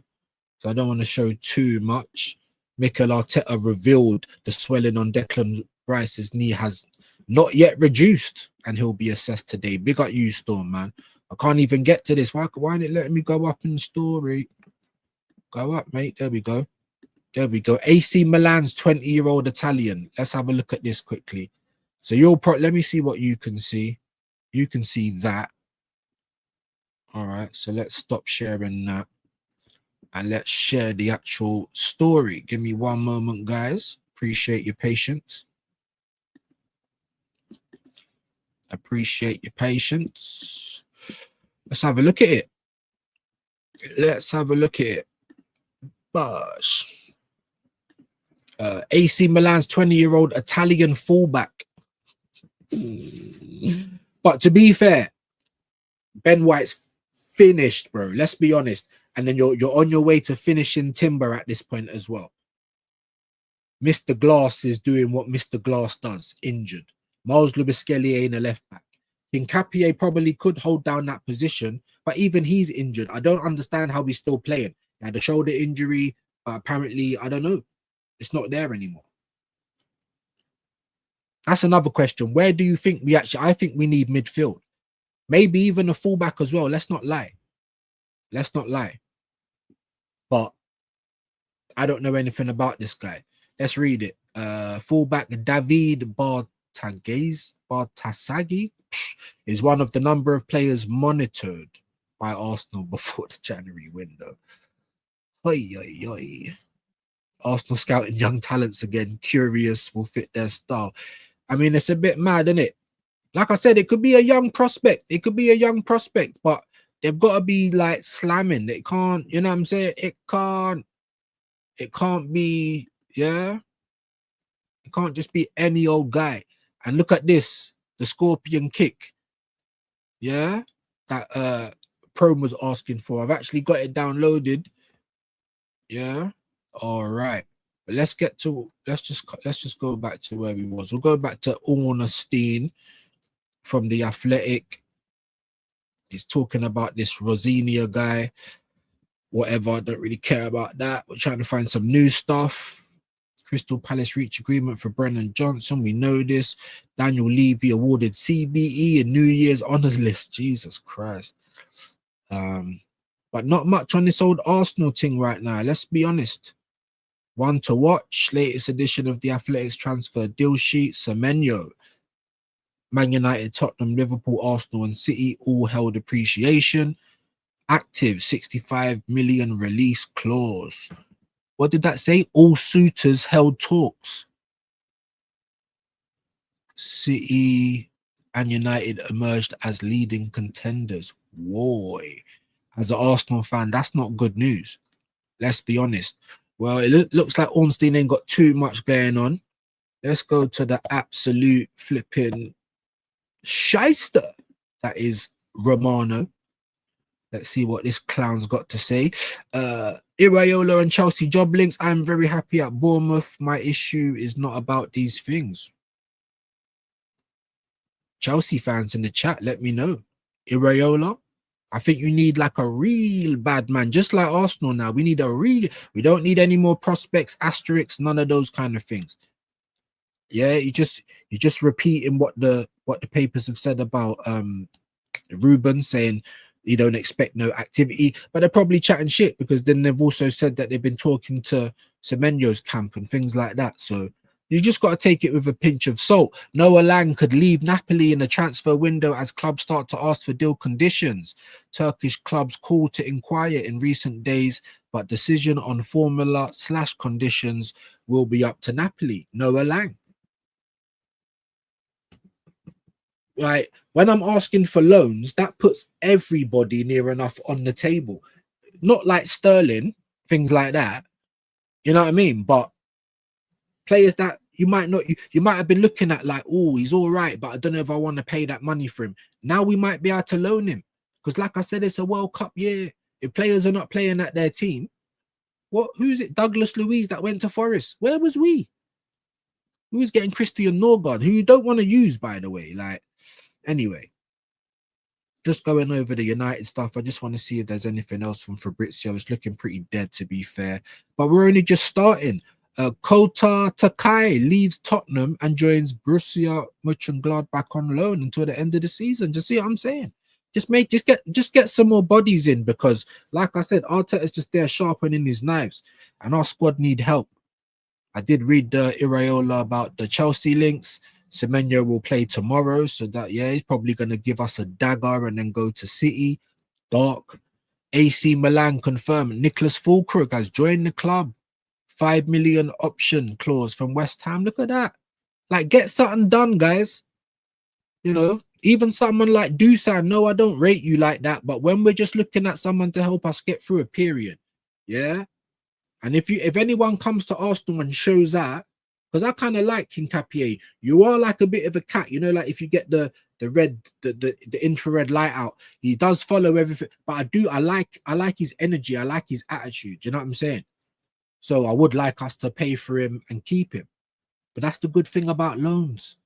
So I don't want to show too much. Mikel Arteta revealed the swelling on Declan Rice's knee has not yet reduced and he'll be assessed today. Big up you, Storm, man. I can't even get to this. Why ain't it letting me go up in the story? Go up, mate. There we go. There we go. AC Milan's 20-year-old Italian. Let's have a look at this quickly. So let me see what you can see. You can see that. All right. So let's stop sharing that. And let's share the actual story. Give me one moment, guys. Appreciate your patience. Appreciate your patience. Let's have a look at it. Let's have a look at it. Bosh. AC Milan's 20-year-old Italian fullback. But to be fair, Ben White's finished, bro. Let's be honest. And then you're on your way to finishing timber at this point as well. Mr. Glass is doing what Mr. Glass does, injured. Miles Lubiskelly ain't a left back. Hincapié probably could hold down that position, but even he's injured. I don't understand how he's still playing. He had a shoulder injury, but apparently, I don't know. It's not there anymore. That's another question. Where do you think I think we need midfield. Maybe even a fullback as well. Let's not lie. Let's not lie. But I don't know anything about this guy. Let's read it. Fullback David Bartasagi is one of the number of players monitored by Arsenal before the January window. Oy, oy, oy. Arsenal scouting young talents again. Curious will fit their style. I mean, it's a bit mad, isn't it? Like I said, it could be a young prospect. It could be a young prospect, but they've got to be like slamming. It can't, you know what I'm saying? It can't be, yeah. It can't just be any old guy. And look at this, the scorpion kick. Yeah. That Prome was asking for. I've actually got it downloaded. Yeah. All right. But let's just go back to where we was. We'll go back to Ornstein from The Athletic. He's talking about this Rosinia guy. Whatever, I don't really care about that. We're trying to find some new stuff. Crystal Palace reach agreement for Brennan Johnson. We know this. Daniel Levy awarded CBE and New Year's honours list. Jesus Christ. But not much on this old Arsenal thing right now. Let's be honest. One to watch, latest edition of the Athletics transfer deal sheet, Semenyo. Man United, Tottenham, Liverpool, Arsenal, and City all held appreciation. Active 65 million release clause. What did that say? All suitors held talks. City and United emerged as leading contenders. Whoa. As an Arsenal fan, that's not good news. Let's be honest. Well, it looks like Ornstein ain't got too much going on. Let's go to the absolute flipping shyster that is Romano. Let's see what this clown's got to say. Iraola and Chelsea job links. I'm very happy at Bournemouth. My issue is not about these things. Chelsea fans in the chat, let me know. Iraola, I think you need like a real bad man, just like Arsenal now. We need we don't need any more prospects, asterisks, none of those kind of things. Yeah, you're just repeating what the papers have said about Ruben, saying you don't expect no activity, but they're probably chatting shit because then they've also said that they've been talking to Semenyo's camp and things like that. So you just got to take it with a pinch of salt. Noah Lang could leave Napoli in the transfer window as clubs start to ask for deal conditions. Turkish clubs call to inquire in recent days, but decision on formula/conditions will be up to Napoli. Noah Lang. Right, when I'm asking for loans, that puts everybody near enough on the table. Not like Sterling, things like that. You know what I mean? But players that you might not, you might have been looking at like, oh, he's all right, but I don't know if I want to pay that money for him. Now we might be able to loan him because, like I said, it's a World Cup year. If players are not playing at their team, who's it? Douglas Luiz that went to Forest. Where was we? Who was getting Christian Norgard, who you don't want to use, by the way? Like, anyway, just going over the United stuff. I just want to see if there's anything else from Fabrizio. It's looking pretty dead, to be fair. But we're only just starting. Kota Takai leaves Tottenham and joins Borussia Mönchengladbach on loan until the end of the season. Just see what I'm saying? Just get some more bodies in because, like I said, Arteta's just there sharpening his knives, and our squad need help. I did read the Iraola about the Chelsea links. Semenyo will play tomorrow, so that he's probably going to give us a dagger and then go to City. Dark. AC Milan confirmed Nicholas Füllkrug has joined the club. 5 million option clause from West Ham. Look at that. Like, get something done, guys. You know, even someone like Dusan. No, I don't rate you like that, but when we're just looking at someone to help us get through a period, yeah. And if anyone comes to Arsenal and shows that, because I kind of like Hincapié, you are like a bit of a cat, you know, like if you get the red, the infrared light out, he does follow everything. But I like his energy, I like his attitude. You know what I'm saying? So I would like us to pay for him and keep him. But that's the good thing about loans.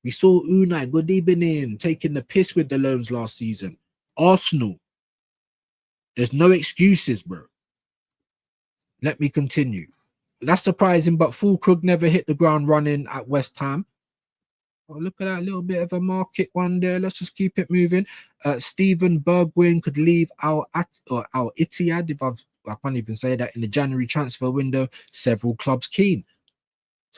We saw Unai, good evening, taking the piss with the loans last season. Arsenal, there's no excuses, bro. Let me continue. That's surprising, but Füllkrug never hit the ground running at West Ham. Oh, look at that little bit of a market one there. Let's just keep it moving. Steven Bergwijn could leave Al Ittihad, I can't even say that, in the January transfer window. Several clubs keen.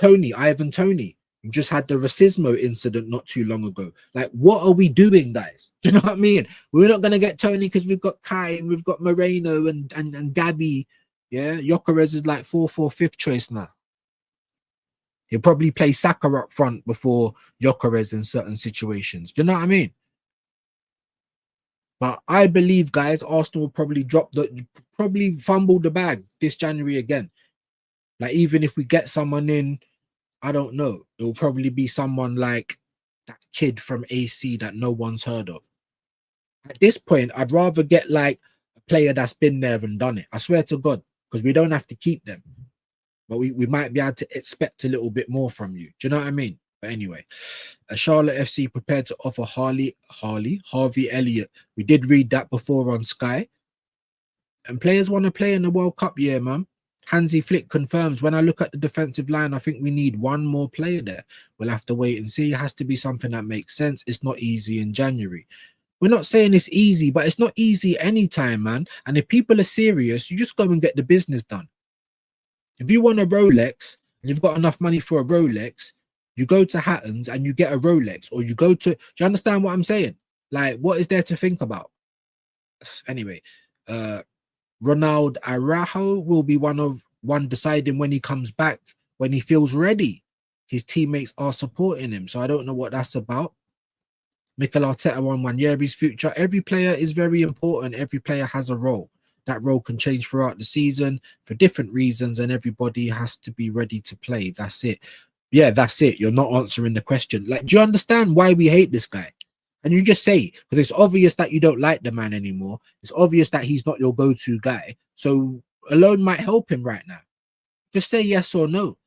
Ivan Toney, just had the racismo incident not too long ago. Like, what are we doing, guys? Do you know what I mean? We're not going to get Toney because we've got Kai and we've got Moreno and Gabby. Yeah, Gyökeres is like 4-4-5th choice now. He'll probably play Saka up front before Gyökeres in certain situations. Do you know what I mean? But I believe, guys, Arsenal will probably fumble the bag this January again. Like, even if we get someone in, I don't know, it will probably be someone like that kid from AC that no one's heard of. At this point, I'd rather get like a player that's been there and done it. I swear to God, because we don't have to keep them. But we might be able to expect a little bit more from you. Do you know what I mean? But anyway, Charlotte FC prepared to offer Harvey Elliott. We did read that before on Sky. And players want to play in the World Cup year, man. Hansi Flick confirms, when I look at the defensive line, I think we need one more player there. We'll have to wait and see. It has to be something that makes sense. It's not easy in January. We're not saying it's easy, but it's not easy anytime, man. And if people are serious, you just go and get the business done. If you want a Rolex and you've got enough money for a Rolex, you go to Hatton's and you get a Rolex, or you go to, do you understand what I'm saying? Like, what is there to think about? Anyway, Ronaldo Araujo will be one deciding when he comes back, when he feels ready. His teammates are supporting him. So I don't know what that's about. Mikel Arteta won 1 year of his future. Every player is very important. Every player has a role. That role can change throughout the season for different reasons, and everybody has to be ready to play. That's it. Yeah, that's it. You're not answering the question. Like, do you understand why we hate this guy? And you just say, because it's obvious that you don't like the man anymore. It's obvious that he's not your go-to guy. So alone might help him right now. Just say yes or no.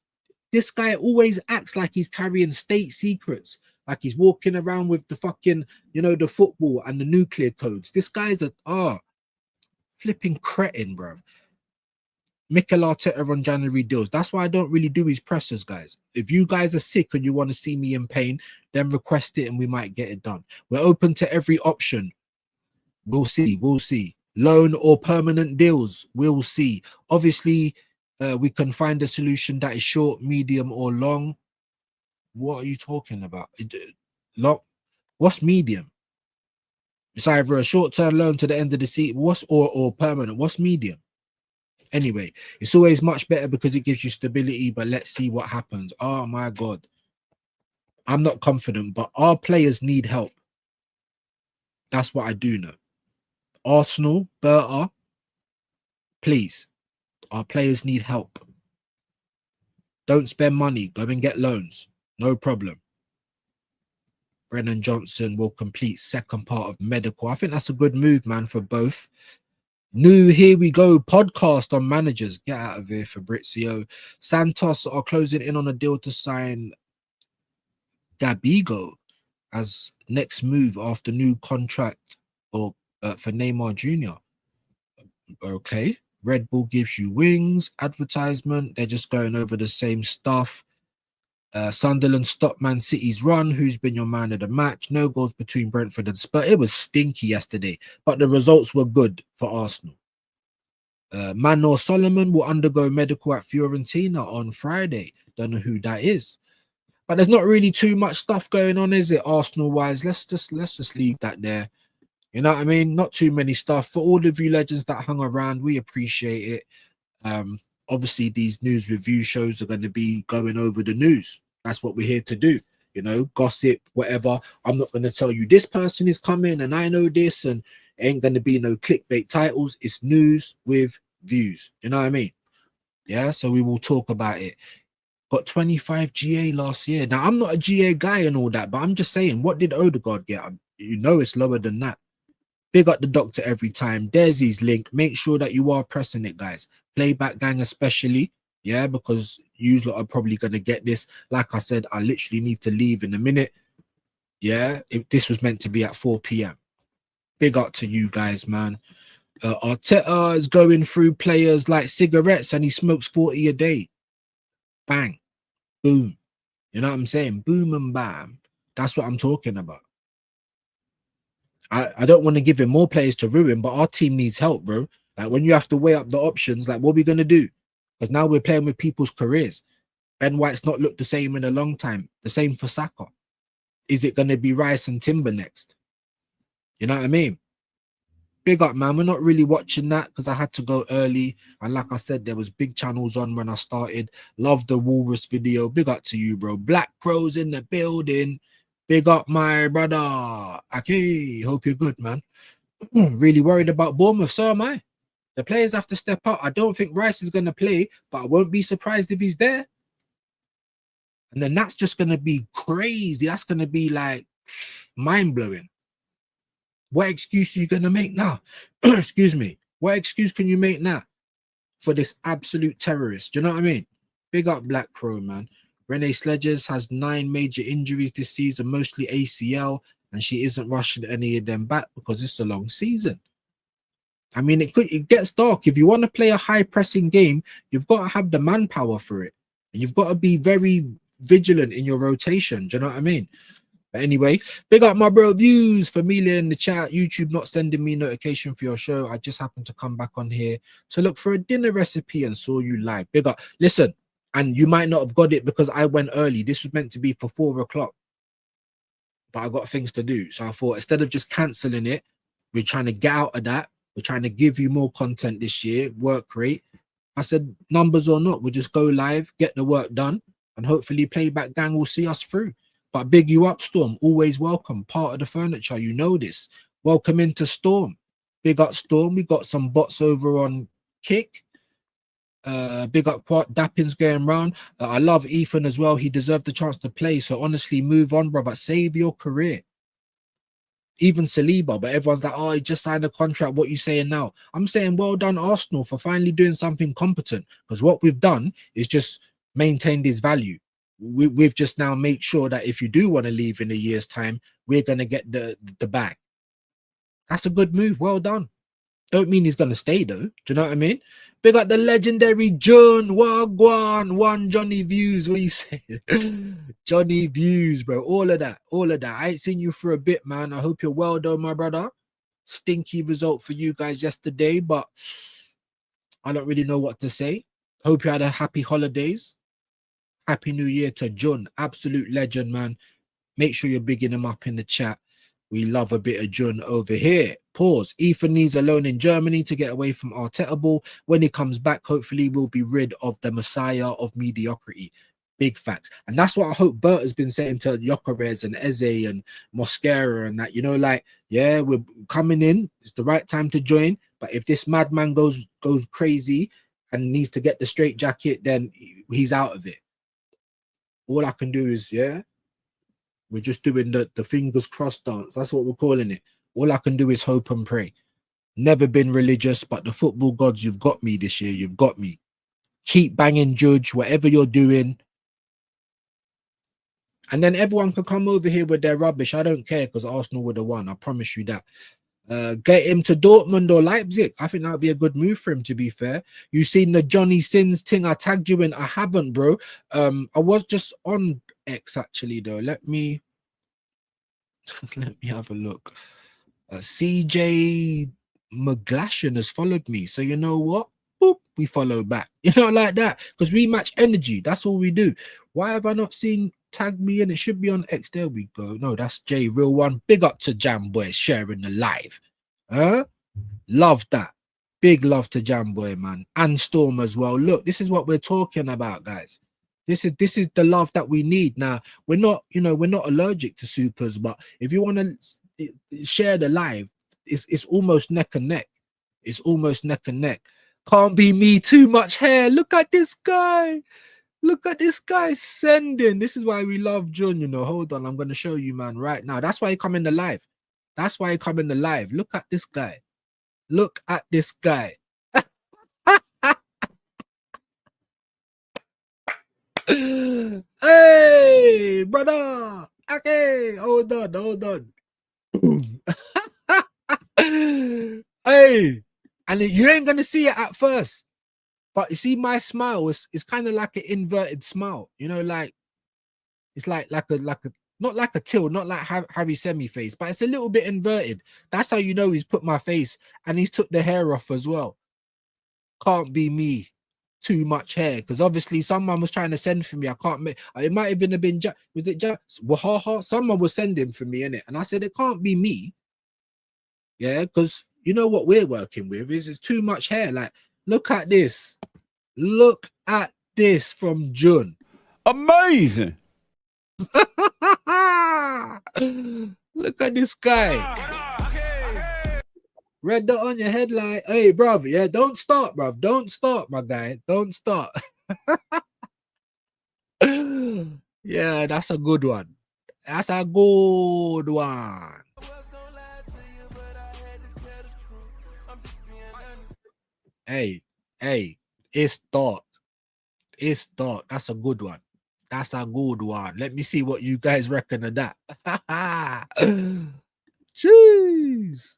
This guy always acts like he's carrying state secrets, like he's walking around with the fucking, the football and the nuclear codes. This guy's a flipping cretin, bro. Mikel Arteta on January deals. That's why I don't really do his pressers, guys. If you guys are sick and you want to see me in pain, then request it and we might get it done. We're open to every option. We'll see. We'll see. Loan or permanent deals. We'll see. Obviously, we can find a solution that is short, medium, or long. What are you talking about? What's medium? It's either a short-term loan to the end of the season. Or permanent? What's medium? Anyway, it's always much better because it gives you stability, but let's see what happens. Oh my God. I'm not confident, but our players need help. That's what I do know. Arsenal, Berta, please. Our players need help. Don't spend money. Go and get loans. No problem. Brennan Johnson will complete second part of medical. I think that's a good move, man, for both. New Here We Go podcast on managers. Get out of here, Fabrizio. Santos are closing in on a deal to sign Gabigo as next move after new contract for Neymar Jr. Okay. Red Bull gives you wings. Advertisement. They're just going over the same stuff. Sunderland stopped Man City's run. Who's been your man of the match? No goals between Brentford and Spurs. It was stinky yesterday, but the results were good for Arsenal. Manor Solomon will undergo medical at Fiorentina on Friday. Don't know who that is, but there's not really too much stuff going on, is it? Arsenal wise, let's just leave that there. You know what I mean? Not too many stuff. For all of you legends that hung around, we appreciate it. Obviously, these news review shows are going to be going over the news. That's what we're here to do. Gossip, whatever. I'm not going to tell you this person is coming and I know this, and ain't going to be no clickbait titles. It's news with views. You know what I mean? Yeah, so we will talk about it. Got 25 GA last year. Now, I'm not a GA guy and all that, but I'm just saying, what did Odegaard get? It's lower than that. Big up the doctor every time. There's his link. Make sure that you are pressing it, guys. Playback gang especially, yeah, because you lot are probably going to get this. Like I said, I literally need to leave in a minute. Yeah, this was meant to be at 4 p.m. Big up to you guys, man. Arteta is going through players like cigarettes and he smokes 40 a day. Bang. Boom. You know what I'm saying? Boom and bam. That's what I'm talking about. I don't want to give him more players to ruin, but our team needs help, bro. Like, when you have to weigh up the options, like, what are we going to do? Because now we're playing with people's careers. Ben White's not looked the same in a long time. The same for Saka. Is it going to be Rice and Timber next? You know what I mean? Big up, man. We're not really watching that because I had to go early. And like I said, there was big channels on when I started. Love the Walrus video. Big up to you, bro. Black Crow's in the building. Big up, my brother. Okay, hope you're good, man. Really worried about Bournemouth. So am I. The players have to step up. I don't think Rice is going to play, but I won't be surprised if he's there. And then that's just going to be crazy. That's going to be like mind-blowing. What excuse are you going to make now? Excuse me. What excuse can you make now for this absolute terrorist? Do you know what I mean? Big up Black Crow, man. Renee Sledges has 9 major injuries this season, mostly ACL, and she isn't rushing any of them back because it's a long season. I mean, it gets dark. If you want to play a high-pressing game, you've got to have the manpower for it. And you've got to be very vigilant in your rotation. Do you know what I mean? But anyway, big up my bro Views, Familia in the chat. YouTube not sending me notification for your show. I just happened to come back on here to look for a dinner recipe and saw you live. Big up. Listen, and you might not have got it because I went early. This was meant to be for 4 o'clock, but I got things to do. So I thought instead of just cancelling it, we're trying to get out of that. We're trying to give you more content this year, work rate. I said, numbers or not, we'll just go live, get the work done, and hopefully Playback Gang will see us through. But big you up, Storm. Always welcome. Part of the furniture. You know this. Welcome into Storm. Big up, Storm. We got some bots over on Kick. Big up Dappin's going round. I love Ethan as well. He deserved the chance to play. So honestly, move on, brother. Save your career. Even Saliba, but everyone's like, oh, he just signed a contract. What you saying now? I'm saying well done, Arsenal, for finally doing something competent. Because what we've done is just maintained his value. We've just now made sure that if you do want to leave in a year's time, we're going to get the bag. That's a good move. Well done. Don't mean he's going to stay, though. Do you know what I mean? Big up the legendary John Wagwan, one Johnny Views. What you say? Johnny Views, bro. All of that. All of that. I ain't seen you for a bit, man. I hope you're well, though, my brother. Stinky result for you guys yesterday, but I don't really know what to say. Hope you had a happy holidays. Happy New Year to John. Absolute legend, man. Make sure you're bigging him up in the chat. We love a bit of John over here. Pause. Ethan needs a loan in Germany to get away from Arteta ball. When he comes back, hopefully we'll be rid of the messiah of mediocrity. Big facts. And that's what I hope Bert has been saying to Jokeres and Eze and Mosquera and that, you know, like, yeah, we're coming in. It's the right time to join. But if this madman goes crazy and needs to get the straight jacket, then he's out of it. All I can do is, yeah, we're just doing the fingers crossed dance. That's what we're calling it. All I can do is hope and pray. Never been religious, but the football gods, you've got me this year. You've got me. Keep banging, Judge, whatever you're doing. And then everyone can come over here with their rubbish. I don't care because Arsenal would have won. I promise you that. Get him to Dortmund or Leipzig. I think that would be a good move for him, to be fair. You seen the Johnny Sins thing I tagged you in? I haven't, bro. I was just on X, actually, though. Let me have a look. CJ McGlashan has followed me. So you know what? Boop, we follow back. You know, like that. Because we match energy. That's all we do. Why have I not seen tag me in? It should be on X. There we go. No, that's Jay, real one. Big up to Jam Boy sharing the live. Love that. Big love to Jam Boy, man. And Storm as well. Look, this is what we're talking about, guys. This is the love that we need. Now, we're not allergic to supers, but if you want to share the live, it's almost neck and neck. It's almost neck and neck. Can't be me, too much hair. Look at this guy. Look at this guy sending. This is why we love John, you know. Hold on, I'm going to show you, man, right now. That's why he come in the live. That's why he come in the live. Look at this guy. Look at this guy. Hey, brother. Okay, hold on. Hey, and you ain't going to see it at first. But you see, my smile is kind of like an inverted smile, you know, like it's like a not like a tilt, not like Harry Semi face, but it's a little bit inverted. That's how you know he's put my face, and he's took the hair off as well. Can't be me, too much hair, because obviously someone was trying to send for me. I can't make it. Might even have been was it Wahaha? Someone was sending for me, innit? And I said it can't be me. Yeah, because you know what we're working with is too much hair. Like, look at this. Look at this from June. Amazing. Look at this guy. Red dot on your headline. Hey, bruv. Yeah, don't start, bruv. Don't start, my guy. Don't start. Yeah, that's a good one. That's a good one. Hey, it's dark. It's dark. That's a good one. That's a good one. Let me see what you guys reckon of that. Jeez.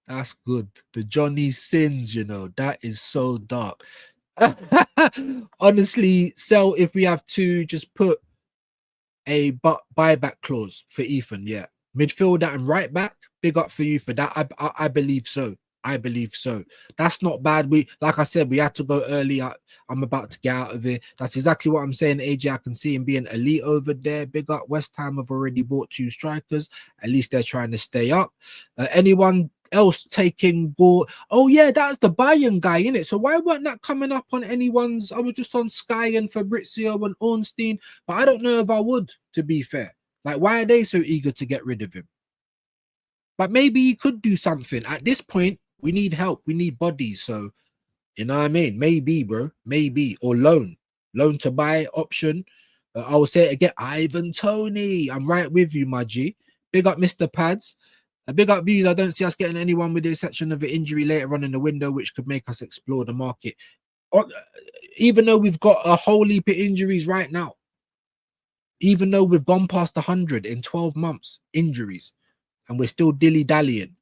That's good. The Johnny Sins, you know, that is so dark. Honestly, Cell, if we have to just put a buyback clause for Ethan. Yeah, midfielder and right back. Big up for you for that. I believe so. I believe so. That's not bad. We, like I said, we had to go early. I'm about to get out of it. That's exactly what I'm saying. AJ, I can see him being elite over there. Big up. West Ham have already bought 2 strikers. At least they're trying to stay up. Anyone else taking ball? Oh yeah, that's the Bayern guy, innit? So why weren't that coming up on anyone's? I was just on Sky and Fabrizio and Ornstein, but I don't know if I would, to be fair. Like, why are they so eager to get rid of him? But maybe he could do something. At this point, we need help. We need bodies. So, you know what I mean? Maybe, bro. Maybe. Or loan. Loan to buy option. I will say it again. Ivan Toney. I'm right with you, my G. Big up Mr. Pads. A big up views. I don't see us getting anyone with the exception of an injury later on in the window, which could make us explore the market. Even though we've got a whole heap of injuries right now. Even though we've gone past 100 in 12 months, injuries. And we're still dilly-dallying.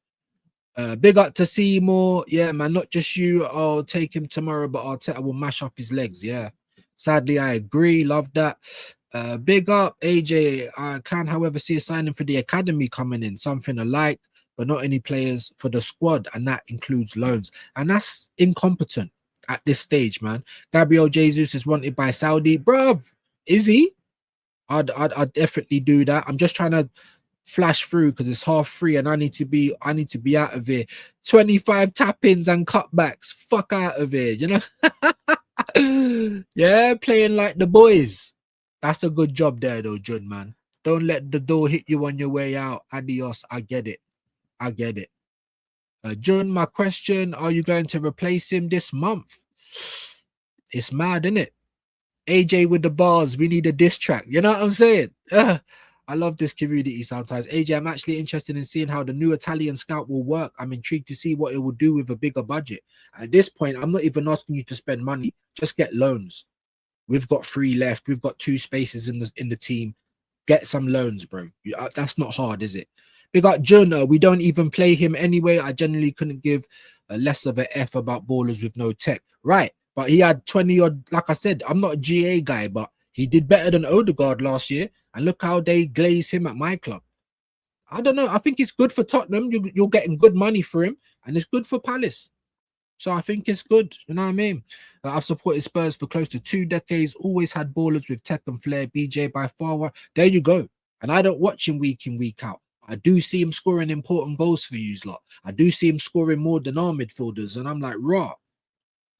Big up to Seymour. Yeah, man, not just you. I'll take him tomorrow, but Arteta will mash up his legs. Yeah. Sadly, I agree. Love that. Big up, AJ. I can, however, see a signing for the academy coming in. Something alike, but not any players for the squad. And that includes loans. And that's incompetent at this stage, man. Gabriel Jesus is wanted by Saudi. Bruv, is he? I'd definitely do that. I'm just trying to flash through because it's 3:30 and I need to be out of here. 25 tap-ins and cutbacks. Fuck out of here, you know. Yeah, playing like the boys. That's a good job there though, Jun, man. Don't let the door hit you on your way out. Adios. I get it. Jun, my question, are you going to replace him this month? It's mad, isn't it? AJ with the bars, we need a diss track. You know what I'm saying? I love this community sometimes. AJ, I'm actually interested in seeing how the new Italian scout will work. I'm intrigued to see what it will do with a bigger budget. At this point, I'm not even asking you to spend money. Just get loans. We've got 3 left. We've got 2 spaces in the team. Get some loans, bro. That's not hard, is it? We got Jonah. We don't even play him anyway. I generally couldn't give less of an F about ballers with no tech. Right. But he had 20 odd, like I said, I'm not a GA guy, but he did better than Odegaard last year. And look how they glaze him at my club. I don't know. I think it's good for Tottenham. You're getting good money for him. And it's good for Palace. So I think it's good. You know what I mean? I've supported Spurs for close to 2 decades. Always had ballers with tech and flair. BJ by far. There you go. And I don't watch him week in, week out. I do see him scoring important goals for you lot. I do see him scoring more than our midfielders. And I'm like, raw.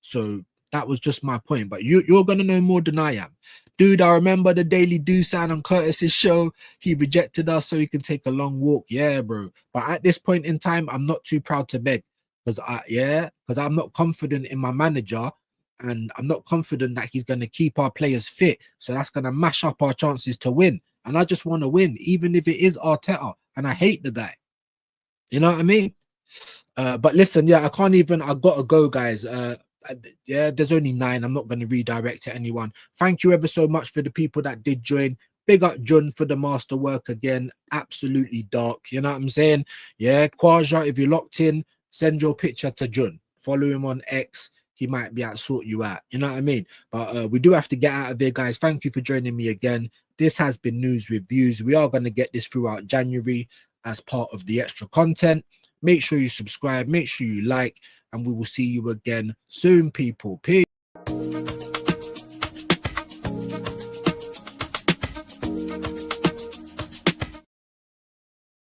So that was just my point. But you're going to know more than I am. Dude, I remember the Daily Dusan on Curtis's show. He rejected us so he can take a long walk. Yeah, bro. But at this point in time, I'm not too proud to beg. Because I'm not confident in my manager. And I'm not confident that he's going to keep our players fit. So that's going to mash up our chances to win. And I just want to win, even if it is Arteta. And I hate the guy. You know what I mean? But listen, yeah, I got to go, guys. Yeah, there's only 9. I'm not going to redirect to anyone. Thank you ever so much for the people that did join. Big up Jun for the masterwork again. Absolutely dark. You know what I'm saying? Yeah, Kwaja, if you're locked in, send your picture to Jun. Follow him on X. He might be able to sort you out. You know what I mean? But we do have to get out of here, guys. Thank you for joining me again. This has been News with Views. We are going to get this throughout January as part of the extra content. Make sure you subscribe. Make sure you like. And we will see you again soon, people. Peace.